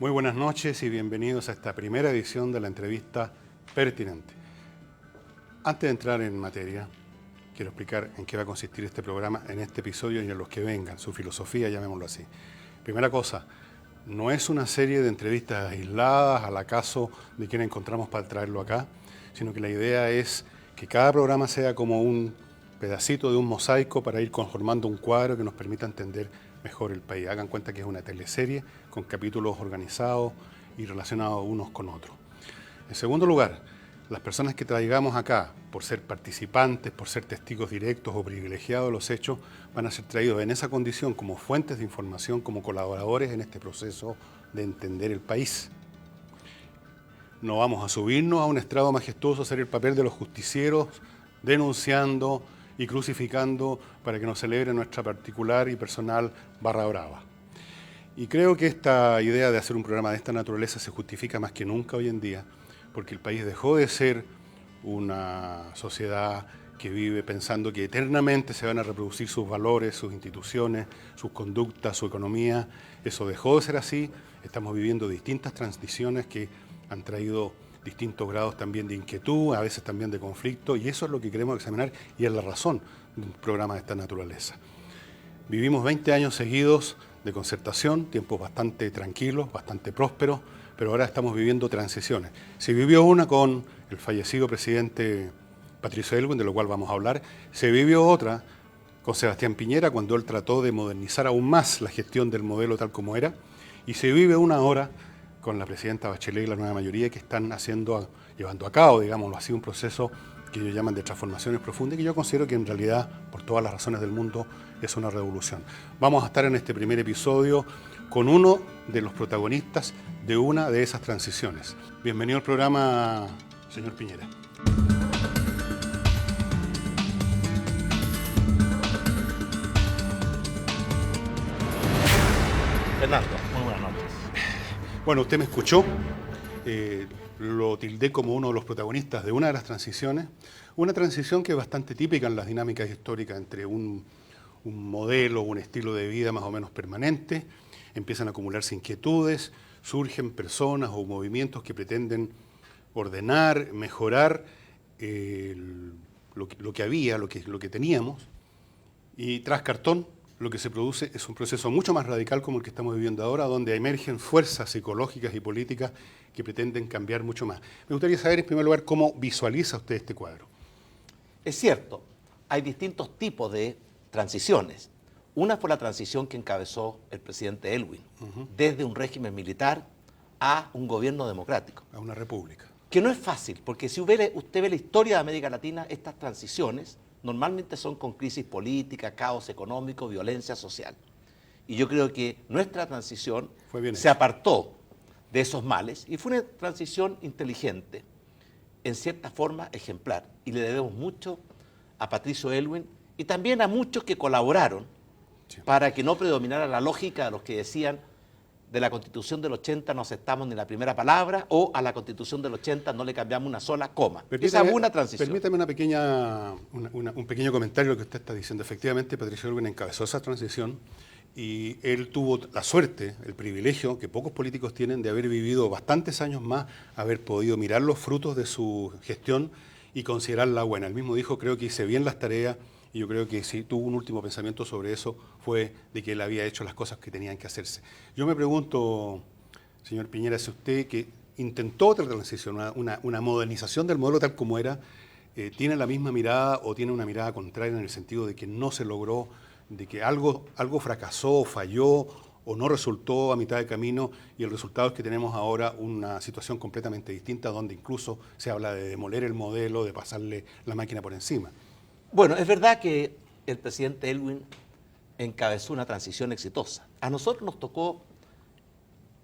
Muy buenas noches y bienvenidos a esta primera edición de la entrevista pertinente. Antes de entrar en materia, quiero explicar en qué va a consistir este programa en este episodio y en los que vengan, su filosofía, llamémoslo así. Primera cosa, no es una serie de entrevistas aisladas al acaso de quien encontramos para traerlo acá, sino que la idea es que cada programa sea como un pedacito de un mosaico para ir conformando un cuadro que nos permita entender mejor el país. Hagan cuenta que es una teleserie con capítulos organizados y relacionados unos con otros. En segundo lugar, las personas que traigamos acá, por ser participantes, por ser testigos directos o privilegiados de los hechos, van a ser traídos en esa condición como fuentes de información, como colaboradores en este proceso de entender el país. No vamos a subirnos a un estrado majestuoso a hacer el papel de los justicieros, denunciando y crucificando para que nos celebre nuestra particular y personal barra brava. Y creo que esta idea de hacer un programa de esta naturaleza se justifica más que nunca hoy en día, porque el país dejó de ser una sociedad que vive pensando que eternamente se van a reproducir sus valores, sus instituciones, sus conductas, su economía. Eso dejó de ser así. Estamos viviendo distintas transiciones que han traído distintos grados también de inquietud, a veces también de conflicto, y eso es lo que queremos examinar y es la razón de un programa de esta naturaleza. Vivimos 20 años seguidos de concertación, tiempos bastante tranquilos, bastante prósperos, pero ahora estamos viviendo transiciones. Se vivió una con el fallecido presidente Patricio Aylwin, de lo cual vamos a hablar. Se vivió otra con Sebastián Piñera, cuando él trató de modernizar aún más la gestión del modelo tal como era. Y se vive una ahora con la presidenta Bachelet y la nueva mayoría que están llevando a cabo, digámoslo así, un proceso que ellos llaman de transformaciones profundas y que yo considero que en realidad, por todas las razones del mundo, es una revolución. Vamos a estar en este primer episodio con uno de los protagonistas de una de esas transiciones. Bienvenido al programa, señor Piñera. Fernando, muy buenas noches. Bueno, usted me escuchó, lo tildé como uno de los protagonistas de una de las transiciones, una transición que es bastante típica en las dinámicas históricas entre un modelo, un estilo de vida más o menos permanente, empiezan a acumularse inquietudes, surgen personas o movimientos que pretenden ordenar, mejorar lo que había, lo que teníamos, y tras cartón lo que se produce es un proceso mucho más radical como el que estamos viviendo ahora, donde emergen fuerzas psicológicas y políticas que pretenden cambiar mucho más. Me gustaría saber, en primer lugar, cómo visualiza usted este cuadro. Es cierto, hay distintos tipos de transiciones. Una fue la transición que encabezó el presidente Aylwin, desde un régimen militar a un gobierno democrático. A una república. Que no es fácil, porque si usted ve la historia de América Latina, estas transiciones normalmente son con crisis política, caos económico, violencia social. Y yo creo que nuestra transición se apartó de esos males y fue una transición inteligente, en cierta forma ejemplar. Y le debemos mucho a Patricio Aylwin y también a muchos que colaboraron para que no predominara la lógica de los que decían de la Constitución del 80 no aceptamos ni la primera palabra, o a la Constitución del 80 no le cambiamos una sola coma. Esa fue una transición. Permítame un pequeño comentario de lo que usted está diciendo. Efectivamente, Patricio Aylwin encabezó esa transición y él tuvo la suerte, el privilegio que pocos políticos tienen de haber vivido bastantes años más, haber podido mirar los frutos de su gestión y considerarla buena. Él mismo dijo, creo que hice bien las tareas, y yo creo que si tuvo un último pensamiento sobre eso fue de que él había hecho las cosas que tenían que hacerse. Yo me pregunto, señor Piñera, si usted que intentó otra transición, una modernización del modelo tal como era, ¿tiene la misma mirada o tiene una mirada contraria en el sentido de que no se logró, de que algo fracasó, falló o no resultó a mitad de camino y el resultado es que tenemos ahora una situación completamente distinta donde incluso se habla de demoler el modelo, de pasarle la máquina por encima? Bueno, es verdad que el presidente Aylwin encabezó una transición exitosa. A nosotros nos tocó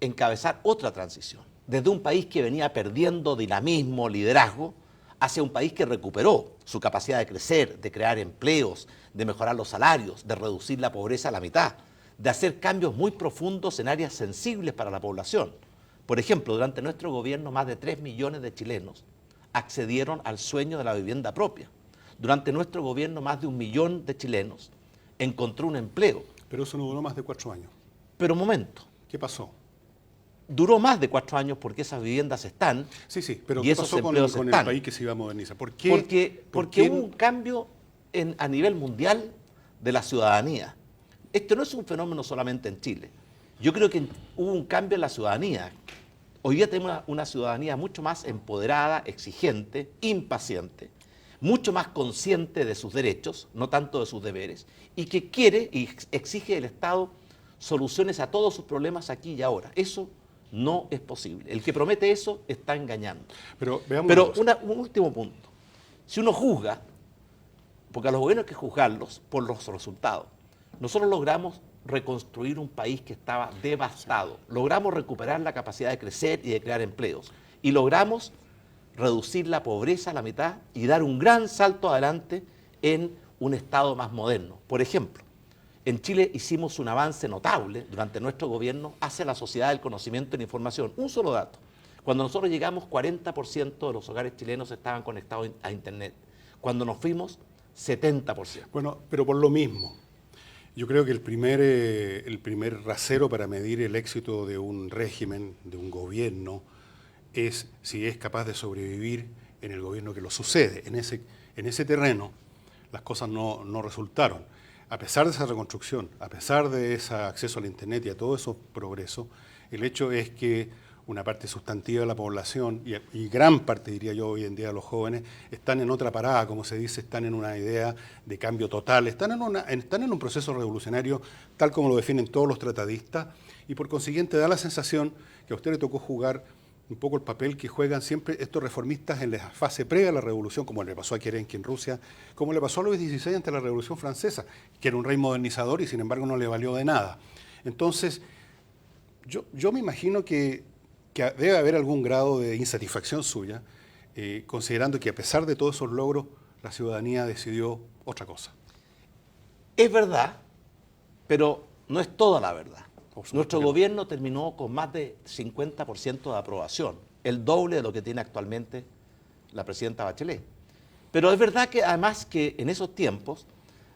encabezar otra transición, desde un país que venía perdiendo dinamismo, liderazgo, hacia un país que recuperó su capacidad de crecer, de crear empleos, de mejorar los salarios, de reducir la pobreza a la mitad, de hacer cambios muy profundos en áreas sensibles para la población. Por ejemplo, durante nuestro gobierno más de 3 millones de chilenos accedieron al sueño de la vivienda propia. Durante nuestro gobierno, más de 1 millón de chilenos encontró un empleo. Pero eso no duró más de 4 años. Pero un momento. ¿Qué pasó? duró más de 4 años porque esas viviendas están. Sí, pero y ¿qué esos pasó con empleos el están. país que se iba a modernizar? ¿Por qué? Porque hubo un cambio a nivel mundial de la ciudadanía. Esto no es un fenómeno solamente en Chile. Yo creo que hubo un cambio en la ciudadanía. Hoy día tenemos una ciudadanía mucho más empoderada, exigente, impaciente, mucho más consciente de sus derechos, no tanto de sus deberes, y que quiere y exige del Estado soluciones a todos sus problemas aquí y ahora. Eso no es posible. El que promete eso está engañando. Pero veamos Pero un último punto. Si uno juzga, porque a los gobiernos hay que juzgarlos por los resultados, nosotros logramos reconstruir un país que estaba devastado, logramos recuperar la capacidad de crecer y de crear empleos, y logramos reducir la pobreza a la mitad y dar un gran salto adelante en un Estado más moderno. Por ejemplo, en Chile hicimos un avance notable durante nuestro gobierno hacia la sociedad del conocimiento y la información. Un solo dato. Cuando nosotros llegamos, 40% de los hogares chilenos estaban conectados a Internet. Cuando nos fuimos, 70%. Bueno, pero por lo mismo, yo creo que el primer rasero para medir el éxito de un régimen, de un gobierno, es si es capaz de sobrevivir en el gobierno que lo sucede. En ese terreno las cosas no resultaron. A pesar de esa reconstrucción, a pesar de ese acceso al Internet y a todo esos progresos, el hecho es que una parte sustantiva de la población y gran parte, diría yo, hoy en día de los jóvenes, están en otra parada, como se dice, están en una idea de cambio total, están en un proceso revolucionario tal como lo definen todos los tratadistas, y por consiguiente da la sensación que a usted le tocó jugar un poco el papel que juegan siempre estos reformistas en la fase previa a la revolución, como le pasó a Kerensky en Rusia, como le pasó a Luis XVI ante la Revolución Francesa, que era un rey modernizador y sin embargo no le valió de nada. Entonces, yo me imagino que debe haber algún grado de insatisfacción suya, considerando que a pesar de todos esos logros, la ciudadanía decidió otra cosa. Es verdad, pero no es toda la verdad. Nuestro gobierno terminó con más de 50% de aprobación, el doble de lo que tiene actualmente la presidenta Bachelet. Pero es verdad que además que en esos tiempos,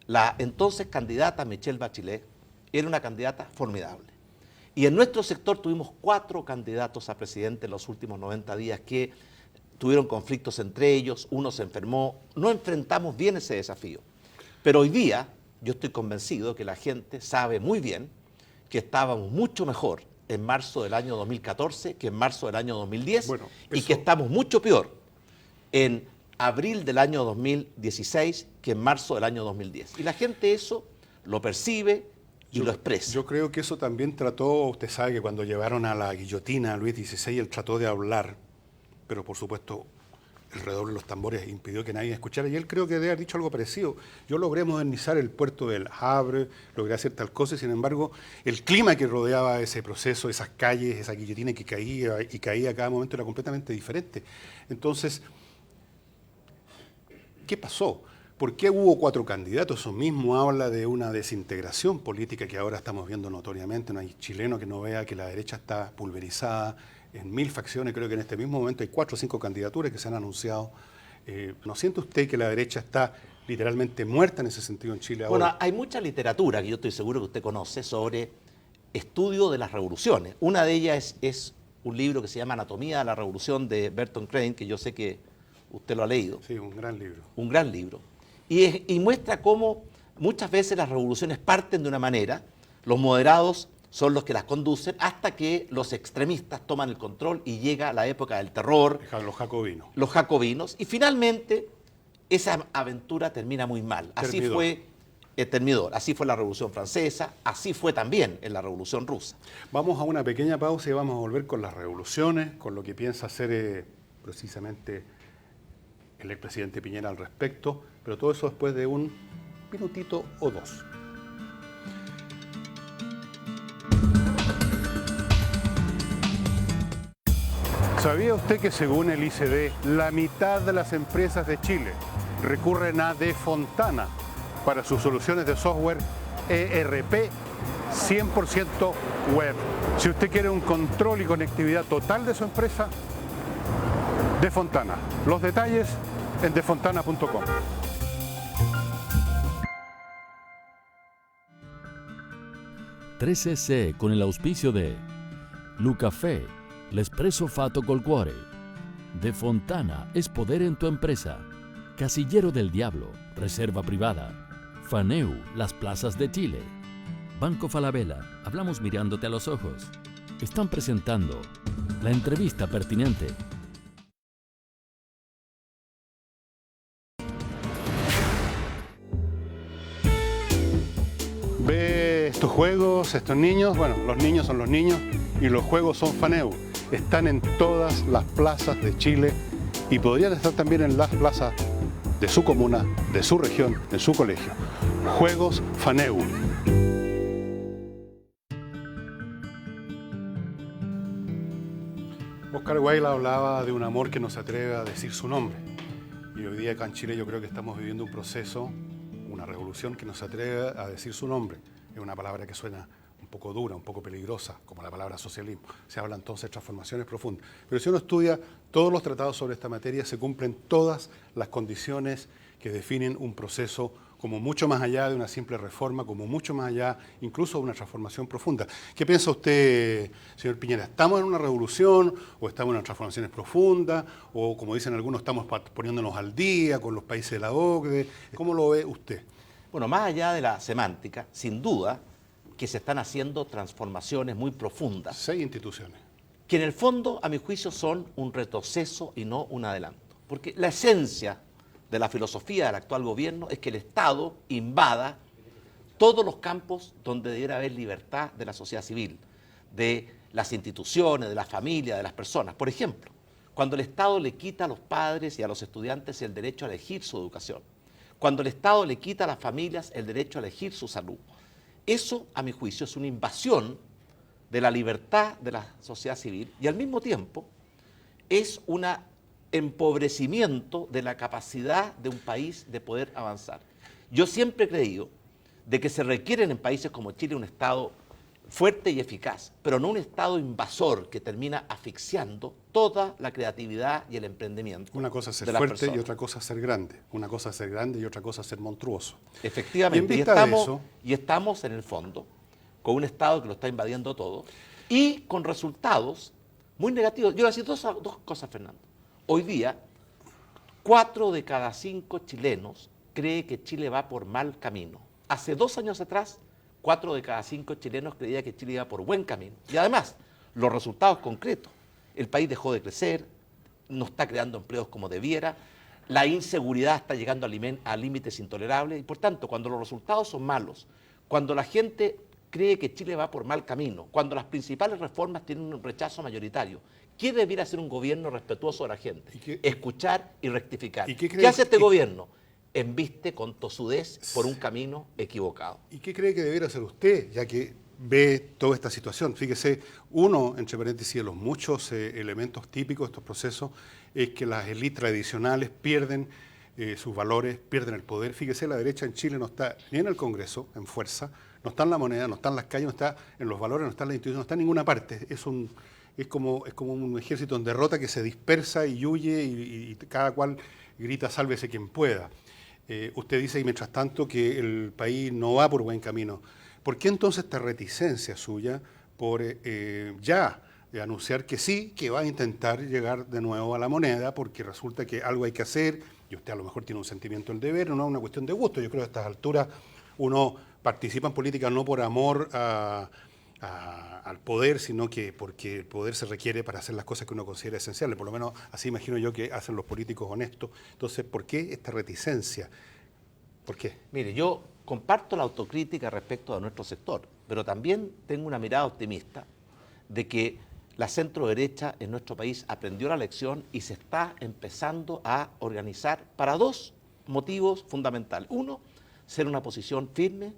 la entonces candidata Michelle Bachelet era una candidata formidable. Y en nuestro sector tuvimos 4 candidatos a presidente en los últimos 90 días que tuvieron conflictos entre ellos, uno se enfermó, no enfrentamos bien ese desafío. Pero hoy día yo estoy convencido que la gente sabe muy bien que estábamos mucho mejor en marzo del año 2014 que en marzo del año 2010, y que estamos mucho peor en abril del año 2016 que en marzo del año 2010. Y la gente eso lo percibe y lo expresa. Yo creo que eso también trató, usted sabe que cuando llevaron a la guillotina a Luis XVI, él trató de hablar, pero por supuesto el redoble de los tambores impidió que nadie escuchara, y él creo que debe haber dicho algo parecido. Yo logré modernizar el puerto del Havre, logré hacer tal cosa, y sin embargo el clima que rodeaba ese proceso, esas calles, esa guillotina que caía y caía a cada momento era completamente diferente. Entonces, ¿qué pasó? ¿Por qué hubo 4 candidatos? Eso mismo habla de una desintegración política que ahora estamos viendo notoriamente. No hay chileno que no vea que la derecha está pulverizada en 1000 facciones. Creo que en este mismo momento hay 4 o 5 candidaturas que se han anunciado. ¿No siente usted que la derecha está literalmente muerta en ese sentido en Chile ahora? Bueno, hay mucha literatura que yo estoy seguro que usted conoce sobre estudio de las revoluciones. Una de ellas es un libro que se llama Anatomía de la Revolución de Bertolt Crane, que yo sé que usted lo ha leído. Sí, un gran libro. Un gran libro. Y muestra cómo muchas veces las revoluciones parten de una manera, los moderados son los que las conducen, hasta que los extremistas toman el control y llega la época del terror. Los jacobinos. Los jacobinos. Y finalmente esa aventura termina muy mal. Así fue Termidor. Así fue la Revolución Francesa, así fue también en la Revolución Rusa. Vamos a una pequeña pausa y vamos a volver con las revoluciones, con lo que piensa hacer precisamente el expresidente Piñera al respecto, pero todo eso después de un minutito o 2. ¿Sabía usted que según el ICD, la mitad de las empresas de Chile recurren a De Fontana para sus soluciones de software ERP 100% web? Si usted quiere un control y conectividad total de su empresa, De Fontana. Los detalles en defontana.com. .cc con el auspicio de Lucafé, l'espresso fatto col cuore. De Fontana es poder en tu empresa. Casillero del Diablo, reserva privada. Faneu, las plazas de Chile. Banco Falabella, hablamos mirándote a los ojos. Están presentando la entrevista pertinente. Ve estos juegos, estos niños, bueno, los niños son los niños y los juegos son Faneu. Están en todas las plazas de Chile y podrían estar también en las plazas de su comuna, de su región, en su colegio. Juegos Faneu. Oscar Wilde hablaba de un amor que no se atreve a decir su nombre. Y hoy día acá en Chile yo creo que estamos viviendo un proceso, una revolución que no se atreve a decir su nombre. Es una palabra que suena un poco dura, un poco peligrosa, como la palabra socialismo. Se habla entonces de transformaciones profundas. Pero si uno estudia todos los tratados sobre esta materia, se cumplen todas las condiciones que definen un proceso como mucho más allá de una simple reforma, como mucho más allá incluso de una transformación profunda. ¿Qué piensa usted, señor Piñera? ¿Estamos en una revolución o estamos en unas transformaciones profundas? O, como dicen algunos, estamos poniéndonos al día con los países de la OCDE. ¿Cómo lo ve usted? Bueno, más allá de la semántica, sin duda que se están haciendo transformaciones muy profundas. 6 instituciones. Que en el fondo, a mi juicio, son un retroceso y no un adelanto. Porque la esencia de la filosofía del actual gobierno es que el Estado invada todos los campos donde debiera haber libertad de la sociedad civil, de las instituciones, de la familia, de las personas. Por ejemplo, cuando el Estado le quita a los padres y a los estudiantes el derecho a elegir su educación, cuando el Estado le quita a las familias el derecho a elegir su salud, eso, a mi juicio, es una invasión de la libertad de la sociedad civil y al mismo tiempo es un empobrecimiento de la capacidad de un país de poder avanzar. Yo siempre he creído de que se requieren en países como Chile un Estado fuerte y eficaz, pero no un Estado invasor que termina asfixiando toda la creatividad y el emprendimiento. Una cosa es ser fuerte y otra cosa es ser grande. Una cosa es ser grande y otra cosa es ser monstruoso. Efectivamente, y estamos en el fondo con un Estado que lo está invadiendo todo y con resultados muy negativos. Yo voy a decir dos cosas, Fernando. Hoy día, 4 de cada 5 chilenos cree que Chile va por mal camino. Hace 2 años atrás, 4 de cada 5 chilenos creía que Chile iba por buen camino. Y además, los resultados concretos. El país dejó de crecer, no está creando empleos como debiera, la inseguridad está llegando a límites intolerables y por tanto, cuando los resultados son malos, cuando la gente cree que Chile va por mal camino, cuando las principales reformas tienen un rechazo mayoritario, ¿qué debiera hacer un gobierno respetuoso de la gente? Escuchar y rectificar. ¿Qué hace este gobierno? Embiste con tosudez por un camino equivocado. ¿Y qué cree que debiera hacer usted, ya que ve toda esta situación? Fíjese, uno, entre paréntesis, de los muchos elementos típicos de estos procesos, es que las élites tradicionales pierden sus valores, pierden el poder. Fíjese, la derecha en Chile no está ni en el Congreso, en fuerza, no está en la moneda, no está en las calles, no está en los valores, no está en la institución, no está en ninguna parte. Es como un ejército en derrota que se dispersa y huye y cada cual grita sálvese quien pueda. Usted dice, y mientras tanto, que el país no va por buen camino. ¿Por qué entonces esta reticencia suya por anunciar que sí, que va a intentar llegar de nuevo a la moneda, porque resulta que algo hay que hacer, y usted a lo mejor tiene un sentimiento del deber, no es una cuestión de gusto? Yo creo que a estas alturas uno participa en política no por amor al poder, sino que porque el poder se requiere para hacer las cosas que uno considera esenciales. Por lo menos así imagino yo que hacen los políticos honestos. Entonces, ¿por qué esta reticencia? ¿Por qué? Mire, yo comparto la autocrítica respecto a nuestro sector, pero también tengo una mirada optimista de que la centro-derecha en nuestro país aprendió la lección y se está empezando a organizar para 2 motivos fundamentales. Uno, ser una posición firme,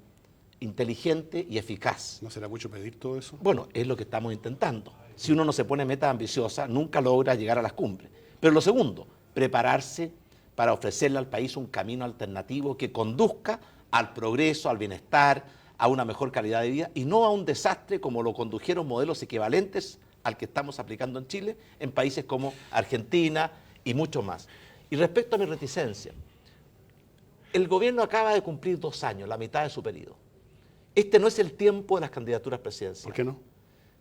inteligente y eficaz. ¿No será mucho pedir todo eso? Bueno, es lo que estamos intentando. Si uno no se pone metas ambiciosas, nunca logra llegar a las cumbres. Pero lo segundo, prepararse para ofrecerle al país un camino alternativo que conduzca al progreso, al bienestar, a una mejor calidad de vida y no a un desastre como lo condujeron modelos equivalentes al que estamos aplicando en Chile, en países como Argentina y mucho más. Y respecto a mi reticencia, el gobierno acaba de cumplir 2 años, la mitad de su periodo. Este no es el tiempo de las candidaturas presidenciales. ¿Por qué no?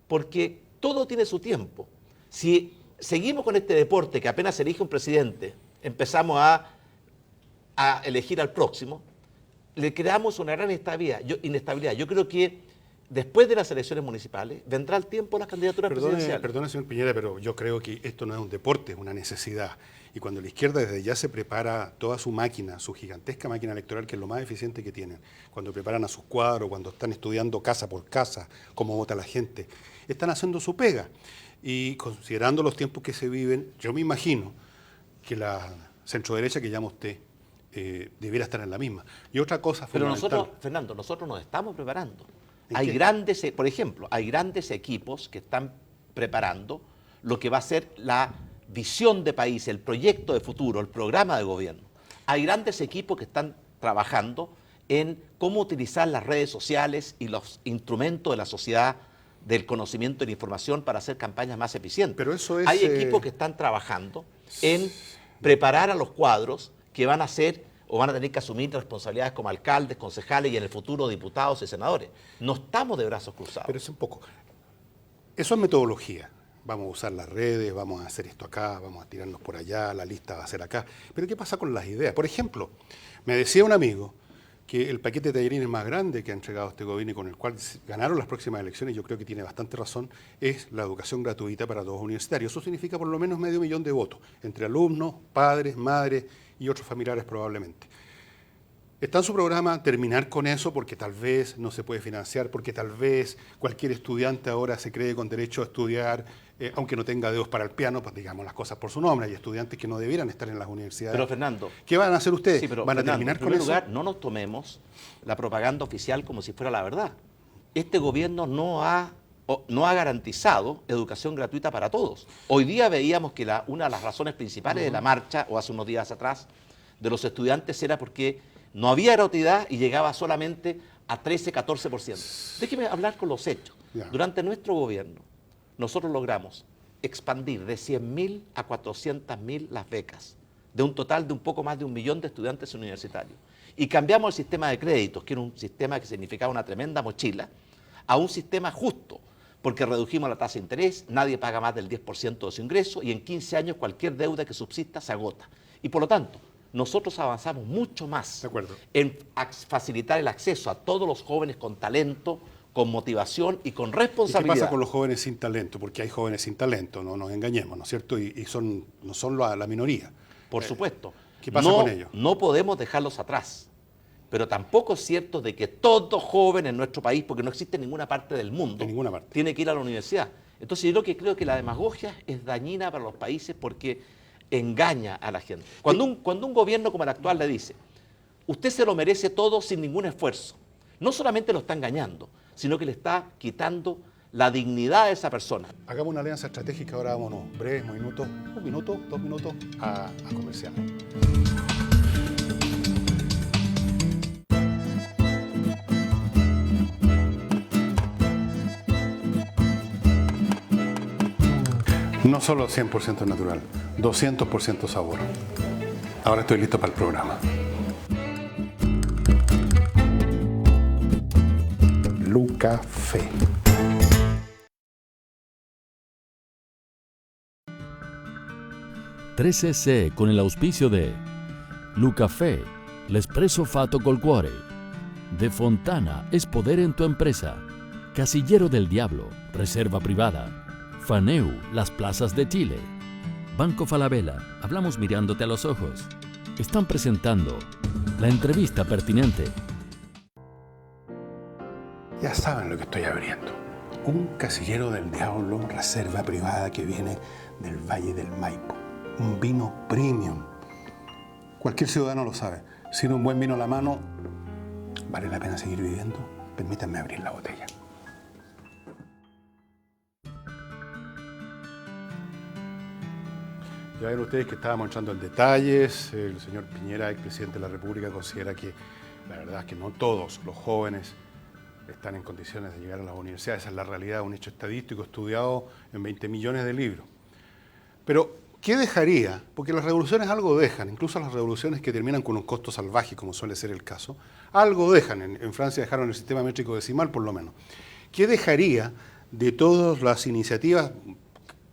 Porque todo tiene su tiempo. Si seguimos con este deporte que apenas se elige un presidente, empezamos a elegir al próximo, le creamos una gran inestabilidad. Yo creo que después de las elecciones municipales vendrá el tiempo de las candidaturas presidenciales. Perdone, señor Piñera, pero yo creo que esto no es un deporte, es una necesidad. Y cuando la izquierda desde ya se prepara toda su máquina, su gigantesca máquina electoral, que es lo más eficiente que tienen, cuando preparan a sus cuadros, cuando están estudiando casa por casa, cómo vota la gente, están haciendo su pega. Y considerando los tiempos que se viven, yo me imagino que la centroderecha que llama usted debiera estar en la misma. Y otra cosa Pero fundamental. nosotros, Fernando, nosotros nos estamos preparando. ¿En qué? Por ejemplo, hay grandes equipos que están preparando lo que va a ser la visión de país, el proyecto de futuro, el programa de gobierno. Hay grandes equipos que están trabajando en cómo utilizar las redes sociales y los instrumentos de la sociedad del conocimiento y la información para hacer campañas más eficientes. Pero eso es, hay equipos que están trabajando en preparar a los cuadros que van a ser o van a tener que asumir responsabilidades como alcaldes, concejales y en el futuro diputados y senadores. No estamos de brazos cruzados. Pero es un poco. Eso es metodología. Vamos a usar las redes, vamos a hacer esto acá, vamos a tirarnos por allá, la lista va a ser acá. Pero ¿qué pasa con las ideas? Por ejemplo, me decía un amigo que el paquete de tallerines más grande que ha entregado este gobierno y con el cual ganaron las próximas elecciones, yo creo que tiene bastante razón, es la educación gratuita para todos los universitarios. Eso significa por lo menos 500.000 de votos, entre alumnos, padres, madres y otros familiares probablemente. Está en su programa terminar con eso porque tal vez no se puede financiar, porque tal vez cualquier estudiante ahora se cree con derecho a estudiar, aunque no tenga dedos para el piano, pues digamos las cosas por su nombre. Hay estudiantes que no debieran estar en las universidades. Pero Fernando, ¿qué van a hacer ustedes? sí, pero, ¿Van a Fernando, terminar en con primer eso? lugar, no nos tomemos la propaganda oficial como si fuera la verdad. Este gobierno no ha garantizado educación gratuita para todos. Hoy día veíamos que una de las razones principales de la marcha, o hace unos días atrás, de los estudiantes era porque no había gratuidad y llegaba solamente a 13-14%. Déjeme hablar con los hechos. Ya. Durante nuestro gobierno, nosotros logramos expandir de 100.000 a 400.000 las becas, de un total de un poco más de 1 millón de estudiantes universitarios. Y cambiamos el sistema de créditos, que era un sistema que significaba una tremenda mochila, a un sistema justo, porque redujimos la tasa de interés, nadie paga más del 10% de su ingreso y en 15 años cualquier deuda que subsista se agota. Y por lo tanto, nosotros avanzamos mucho más De acuerdo. en facilitar el acceso a todos los jóvenes con talento, con motivación y con ¿Y qué responsabilidad. pasa con los jóvenes sin talento? Porque hay jóvenes sin talento, no nos engañemos, ¿no es cierto? Y no son la minoría. Por supuesto. ¿Qué pasa con ellos? No podemos dejarlos atrás. Pero tampoco es cierto de que todo joven en nuestro país, porque no existe en ninguna parte del mundo, En ninguna parte. tiene que ir a la universidad. Entonces yo creo que la demagogia es dañina para los países porque engaña a la gente. Cuando un gobierno como el actual le dice, usted se lo merece todo sin ningún esfuerzo, no solamente lo está engañando, sino que le está quitando la dignidad de esa persona. Hagamos una alianza estratégica, ahora vámonos breves minutos, 1 minuto, 2 minutos a comercial. No solo 100% natural, 200% sabor. Ahora estoy listo para el programa. Lucafé. .3cc con el auspicio de Lucafé, l'espresso fatto col cuore. De Fontana es poder en tu empresa. Casillero del Diablo, reserva privada. Faneu, las plazas de Chile. Banco Falabella, hablamos mirándote a los ojos. Están presentando la entrevista pertinente. Ya saben lo que estoy abriendo. Un Casillero del Diablo, reserva privada que viene del Valle del Maipo. Un vino premium. Cualquier ciudadano lo sabe. Sin un buen vino a la mano, ¿vale la pena seguir viviendo? Permítanme abrir la botella. Ya ven ustedes que estábamos entrando en detalles. El señor Piñera, expresidente de la República, considera que la verdad es que no todos los jóvenes están en condiciones de llegar a las universidades. Esa es la realidad, un hecho estadístico estudiado en 20 millones de libros. Pero, ¿qué dejaría? Porque las revoluciones algo dejan, incluso las revoluciones que terminan con un costo salvaje, como suele ser el caso, algo dejan. En Francia dejaron el sistema métrico decimal, por lo menos. ¿Qué dejaría de todas las iniciativas,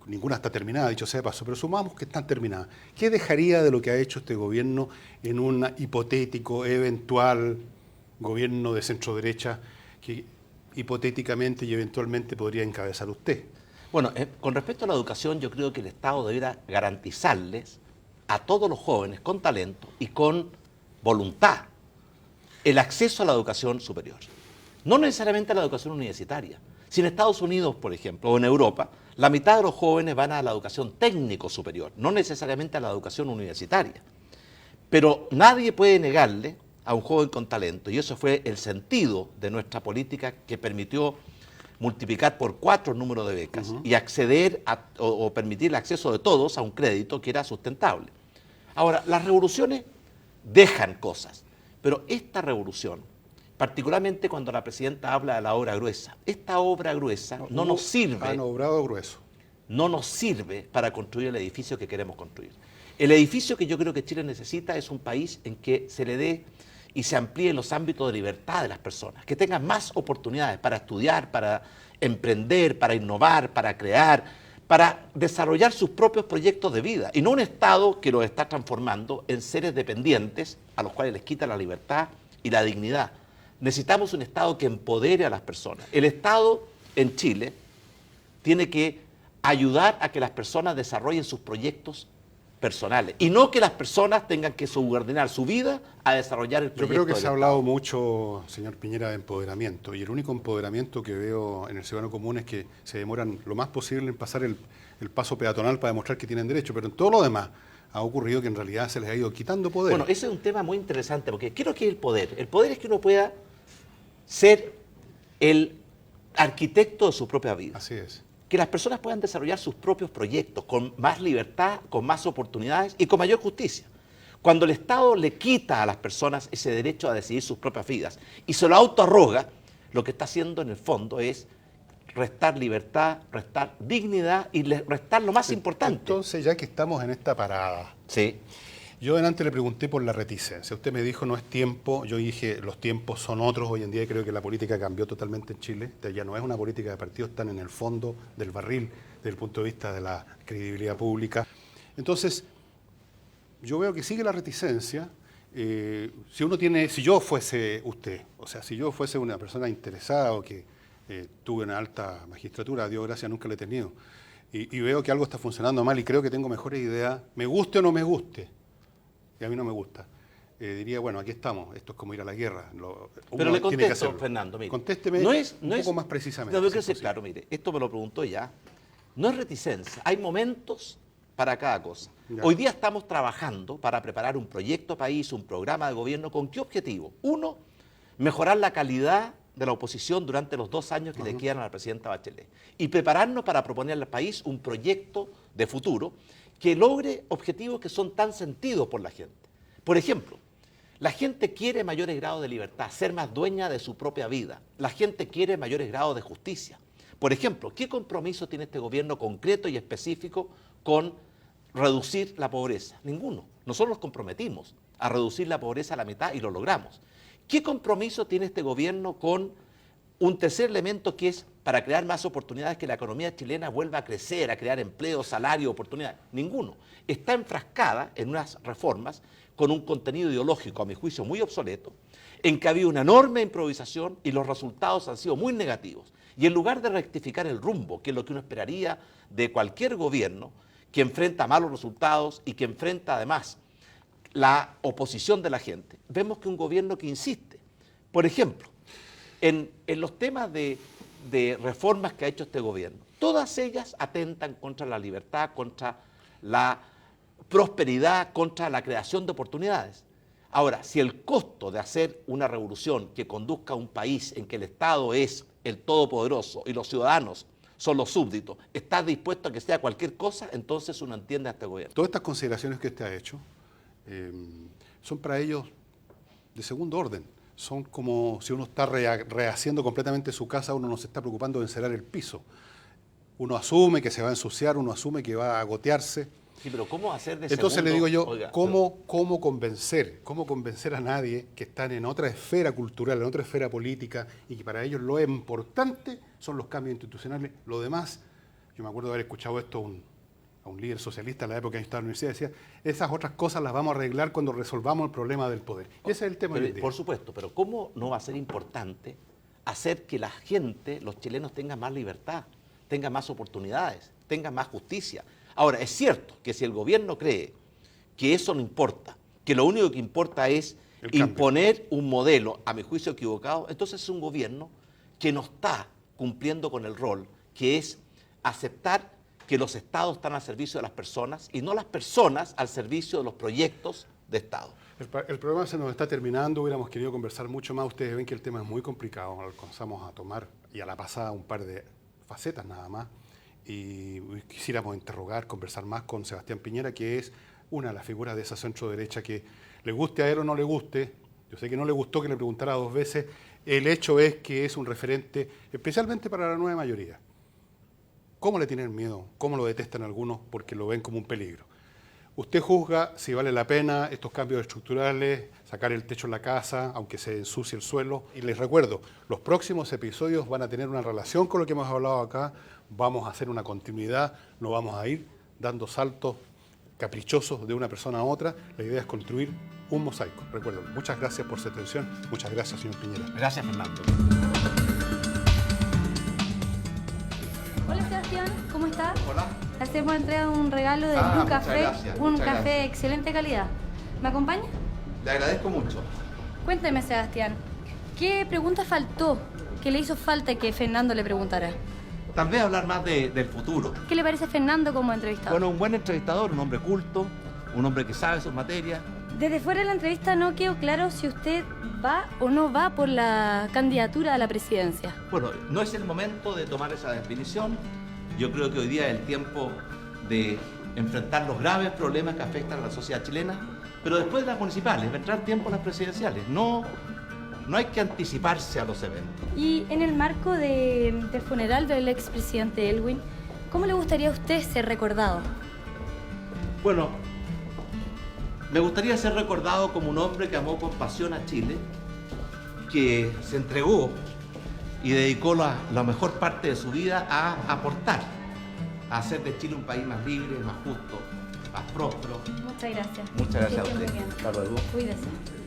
ninguna está terminada, dicho sea de paso, pero sumamos que están terminadas, ¿qué dejaría de lo que ha hecho este gobierno en un hipotético, eventual gobierno de centro-derecha que hipotéticamente y eventualmente podría encabezar usted? Bueno, con respecto a la educación, yo creo que el Estado debiera garantizarles a todos los jóvenes con talento y con voluntad el acceso a la educación superior. No necesariamente a la educación universitaria. Si en Estados Unidos, por ejemplo, o en Europa, la mitad de los jóvenes van a la educación técnico superior, no necesariamente a la educación universitaria. Pero nadie puede negarle a un joven con talento, y eso fue el sentido de nuestra política que permitió multiplicar por 4 el número de becas y acceder o permitir el acceso de todos a un crédito que era sustentable. Ahora, las revoluciones dejan cosas, pero esta revolución, particularmente cuando la presidenta habla de la obra gruesa, esta obra gruesa no nos sirve. Han obrado grueso. No nos sirve para construir el edificio que queremos construir. El edificio que yo creo que Chile necesita es un país en que se le dé y se amplíen los ámbitos de libertad de las personas, que tengan más oportunidades para estudiar, para emprender, para innovar, para crear, para desarrollar sus propios proyectos de vida, y no un Estado que los está transformando en seres dependientes a los cuales les quita la libertad y la dignidad. Necesitamos un Estado que empodere a las personas. El Estado en Chile tiene que ayudar a que las personas desarrollen sus proyectos personales y no que las personas tengan que subordinar su vida a desarrollar el proyecto. Yo creo que se ha hablado mucho, señor Piñera, de empoderamiento, y el único empoderamiento que veo en el ciudadano común es que se demoran lo más posible en pasar el paso peatonal para demostrar que tienen derecho, pero en todo lo demás ha ocurrido que en realidad se les ha ido quitando poder. Bueno, ese es un tema muy interesante, porque ¿qué es lo que es el poder? El poder es que uno pueda ser el arquitecto de su propia vida. Así es. Que las personas puedan desarrollar sus propios proyectos con más libertad, con más oportunidades y con mayor justicia. Cuando el Estado le quita a las personas ese derecho a decidir sus propias vidas y se lo autoarroga, lo que está haciendo en el fondo es restar libertad, restar dignidad y restar lo más importante. Entonces, ya que estamos en esta parada, sí. Yo delante le pregunté por la reticencia. Usted me dijo no es tiempo, yo dije los tiempos son otros. Hoy en día creo que la política cambió totalmente en Chile. Ya no es una política de partidos, están en el fondo del barril desde el punto de vista de la credibilidad pública. Entonces, yo veo que sigue la reticencia. Si yo fuese usted, o sea, si yo fuese una persona interesada o que tuve una alta magistratura, a Dios gracias, nunca la he tenido, y veo que algo está funcionando mal y creo que tengo mejores ideas, me guste o no me guste, y a mí no me gusta, diría, bueno, aquí estamos, esto es como ir a la guerra. Pero le contesto, Fernando, mire. Contésteme un poco más precisamente. No, yo quiero ser claro, mire, esto me lo preguntó ya. No es reticencia, hay momentos para cada cosa. Ya. Hoy día estamos trabajando para preparar un proyecto país, un programa de gobierno, ¿con qué objetivo? Uno, mejorar la calidad de la oposición durante los 2 años que le quedan a la presidenta Bachelet. Y prepararnos para proponer al país un proyecto de futuro que logre objetivos que son tan sentidos por la gente. Por ejemplo, la gente quiere mayores grados de libertad, ser más dueña de su propia vida. La gente quiere mayores grados de justicia. Por ejemplo, ¿qué compromiso tiene este gobierno concreto y específico con reducir la pobreza? Ninguno. Nosotros nos comprometimos a reducir la pobreza a la mitad y lo logramos. ¿Qué compromiso tiene este gobierno con un tercer elemento que es para crear más oportunidades, que la economía chilena vuelva a crecer, a crear empleo, salario, oportunidades? Ninguno. Está enfrascada en unas reformas con un contenido ideológico, a mi juicio, muy obsoleto, en que había una enorme improvisación y los resultados han sido muy negativos. Y en lugar de rectificar el rumbo, que es lo que uno esperaría de cualquier gobierno que enfrenta malos resultados y que enfrenta además la oposición de la gente, vemos que un gobierno que insiste, por ejemplo, en los temas de reformas que ha hecho este gobierno, todas ellas atentan contra la libertad, contra la prosperidad, contra la creación de oportunidades. Ahora, si el costo de hacer una revolución que conduzca a un país en que el Estado es el todopoderoso y los ciudadanos son los súbditos, está dispuesto a que sea cualquier cosa, entonces uno entiende a este gobierno. Todas estas consideraciones que usted ha hecho son para ellos de segundo orden. Son como si uno está rehaciendo completamente su casa, uno no se está preocupando de encerar el piso. Uno asume que se va a ensuciar, uno asume que va a gotearse. Sí, pero ¿cómo hacer de Entonces segundo? le digo yo, Oiga, ¿cómo convencer a nadie que están en otra esfera cultural, en otra esfera política, y que para ellos lo importante son los cambios institucionales? Lo demás, yo me acuerdo de haber escuchado esto a un líder socialista en la época en que estaba en la universidad, decía, esas otras cosas las vamos a arreglar cuando resolvamos el problema del poder. Y ese es el tema. pero, por supuesto, pero ¿cómo no va a ser importante hacer que la gente, los chilenos, tengan más libertad, tengan más oportunidades, tengan más justicia? Ahora, es cierto que si el gobierno cree que eso no importa, que lo único que importa es imponer un modelo, a mi juicio equivocado, entonces es un gobierno que no está cumpliendo con el rol, que es aceptar que los estados están al servicio de las personas y no las personas al servicio de los proyectos de Estado. El programa se nos está terminando, hubiéramos querido conversar mucho más. Ustedes ven que el tema es muy complicado, alcanzamos a tomar y a la pasada un par de facetas nada más. Y quisiéramos interrogar, conversar más con Sebastián Piñera, que es una de las figuras de esa centro derecha que le guste a él o no le guste. Yo sé que no le gustó que le preguntara 2 veces. El hecho es que es un referente, especialmente para la nueva mayoría. ¿Cómo le tienen miedo? ¿Cómo lo detestan algunos? Porque lo ven como un peligro. Usted juzga si vale la pena estos cambios estructurales, sacar el techo en la casa, aunque se ensucie el suelo. Y les recuerdo, los próximos episodios van a tener una relación con lo que hemos hablado acá. Vamos a hacer una continuidad, no vamos a ir dando saltos caprichosos de una persona a otra. La idea es construir un mosaico. Recuerden, muchas gracias por su atención. Muchas gracias, señor Piñera. Gracias, Fernando. Hola Sebastián, ¿cómo está? Hola. Le hacemos entrega de un regalo de Ah, Blue muchas Café, gracias, un muchas café de gracias. excelente calidad. ¿Me acompaña? Le agradezco mucho. Cuénteme Sebastián, ¿qué pregunta faltó que le hizo falta que Fernando le preguntara? Tal vez hablar más del futuro. ¿Qué le parece Fernando como entrevistador? Bueno, un buen entrevistador, un hombre culto, un hombre que sabe sus materias. Desde fuera de la entrevista no quedó claro si usted va o no va por la candidatura a la presidencia. Bueno, no es el momento de tomar esa definición. Yo creo que hoy día es el tiempo de enfrentar los graves problemas que afectan a la sociedad chilena, pero después de las municipales, vendrán tiempos las presidenciales. No hay que anticiparse a los eventos. Y en el marco del funeral del expresidente Elwin, ¿cómo le gustaría a usted ser recordado? Bueno, me gustaría ser recordado como un hombre que amó con pasión a Chile, que se entregó y dedicó la mejor parte de su vida a aportar, a hacer de Chile un país más libre, más justo, más próspero. Muchas gracias. Muchas gracias a Que esté usted. muy bien. Hasta luego. Cuídese.